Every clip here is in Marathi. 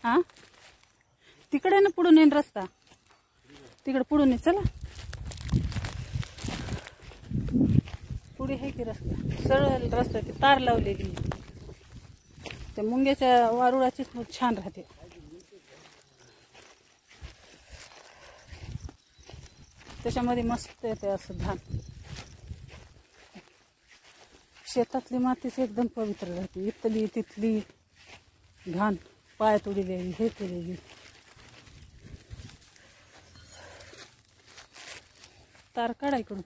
हा तिकडे ना पुढून येईन रस्ता, तिकडे पुढून ये. चला पुढे आहे की रस्ता, सरळ रस्ता, ती तार लावलेली त्या मुंग्याच्या वारुळाचीच छान राहते. त्याच्यामध्ये मस्त येते असं धान. शेतातली मातीच एकदम पवित्र राहते. इथली तिथली घाण पाय तोडलेली हे केलेली. तार काढा इकडून.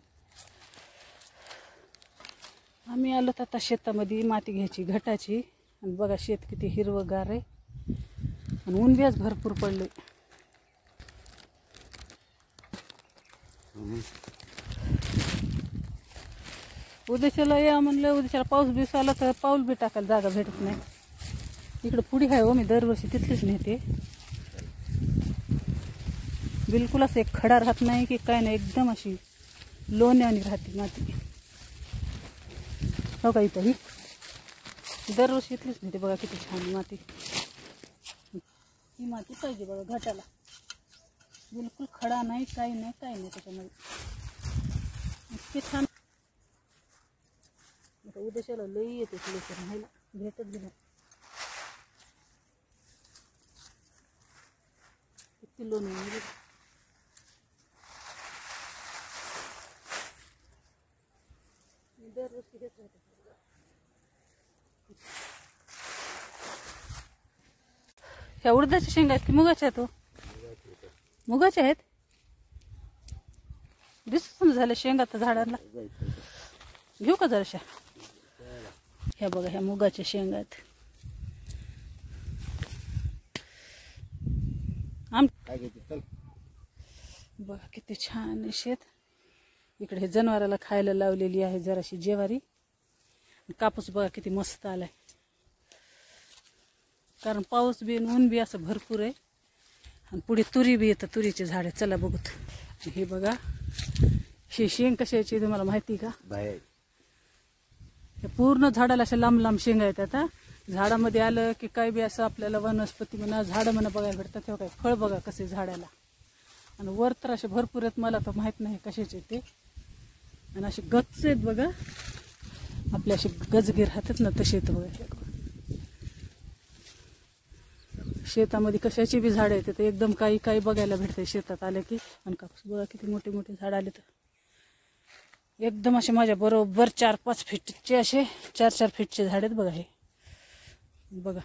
आम्ही आलो तर आता शेतामध्ये माती घ्यायची घटाची. आणि बघा शेत किती हिरवंगार आहे आणि ऊन बी आज भरपूर पडले. उद्याच्याला या म्हणलं, उद्याच्याला पाऊस बिस आला तर पाऊल बी टाकायला जागा भेटत नाही. इकडं पुढे आहे हो, मी दरवर्षी तिथलीच नेते. बिलकुल असं एक खडा राहत नाही की काय नाही, एकदम अशी लोण्यावानी राहते माती. हो का इथं ही दरवर्षी इथलीच नेते. बघा किती छान माती. ही माती पाहिजे बघा घाटाला. बिलकुल खडा नाही, काही नाही, काही नाही त्याच्यामध्ये. इतके छान. आता उद्याच्याला लई येते लेकर राहायला, भेटत बी नाही. किती लोणी दरवर्षी घेत राहते. ह्या उडदाच्या शेंगा आहेत की मुगाच्या आहेत? मुगाच्या आहेत. दिसून झालं शेंगा तर झाडाला. घेऊ का जराशा? ह्या बघा ह्या मुगाच्या शेंगा आहेत. बघा किती छान आहे शेत. इकडे हे जनावराला खायला लावलेली आहे जराशी ज्वारी. कापूस बघा किती मस्त आलाय, कारण पाऊस बी ऊन बी असं भरपूर आहे. आणि पुढे तुरी बी येतं, तुरीचे झाड आहे. चला बघूत. हे बघा ही शेंग कशाची तुम्हाला माहिती का? पूर्ण झाडाला अशा लांब लांब शेंगा येतात. आता झाडामध्ये आलं की काय बी असं आपल्याला वनस्पती म्हणा झाडं म्हणा बघायला भेटतात. तेव्हा काय फळ बघा कसे झाडाला. आणि वर तर असे भरपूर आहेत, मला तर माहीत नाही कशाचे ते. आणि असे गच्च आहेत बघा, आपले असे गजगे राहतात ना तसे आहेत बघा. शेतामध्ये कशाची बी झाडं येतात एकदम, काही काही बघायला भेटते शेतात आले की. आणि कापूस बघा किती मोठे मोठे झाड आले तर एकदम असे माझ्या बरोबर 4-5 फीटचे असे 4-4 फीटचे झाड आहेत बघा. हे बघा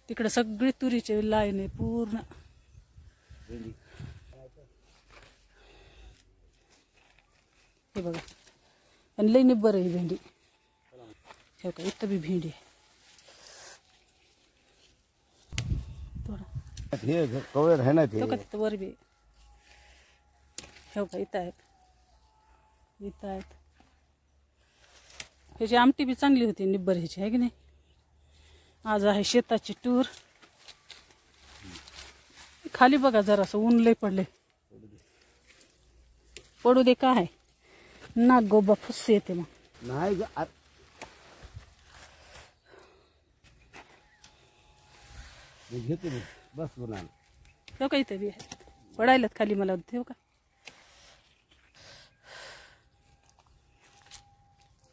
तिकडे सगळी तुरीचे लाईन आहे पूर्ण. हे बघा आणि लई निब्बर आहे ही भेंडी. हे का इथं बी भेंडी आहे. कवर है ना ते तिथं वर बी. हे का इथं आहेत, इथं आहेत. ह्याची आमटी बी चांगली होती निब्बर ह्याची, आहे की नाही. आज आहे शेताची टूर. खाली बघा जरासं ऊन लय पडले. पडू दे काय नाक गोबा फुस येते मग. नाही घेते बस बना. ठेव का इथं बी आहे, पडायलात खाली मला ठेव का.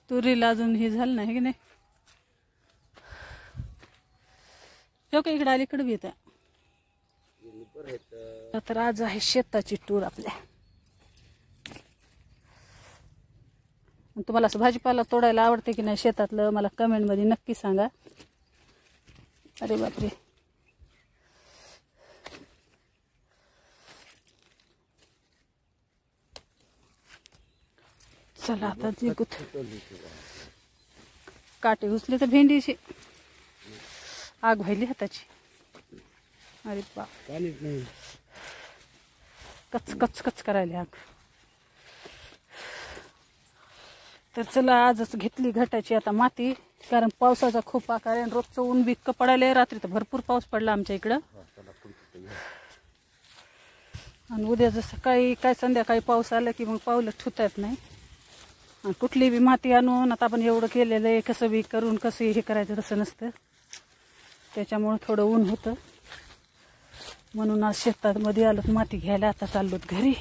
तुरीला अजून हे झालं नाही की नाही. ठेव का इकडे अलीकडे बी येतं. तर आज आहे शेताची टूर आपल्या. तुम्हाला असं भाजीपाला तोडायला आवडते की नाही शेतातलं मला कमेंट मध्ये नक्की सांगा. अरे बापरे. चला आता जिगुत काटे उचले तर भेंडीची आग व्हायली हाताची. अरे बाप कच कच कच करायला आग. तर चला आजच घेतली घटाची आता माती, कारण पावसाचा खूप आकार आहे. रोजचं ऊन बी इतकं पडायला. रात्री तर भरपूर पाऊस पडला आमच्या इकडं. आणि उद्या जर सकाळी काय संध्याकाळी पाऊस आला की मग पावलं ठुता येत नाही. आणि कुठली बी माती आणून आता आपण एवढं केलेलं आहे कसं बी करून कसं हे करायचं तसं नसतं. त्याच्यामुळं थोडं ऊन होतं म्हणून आज शेतामध्ये आलोत माती घ्यायला. आता चाललोत घरी.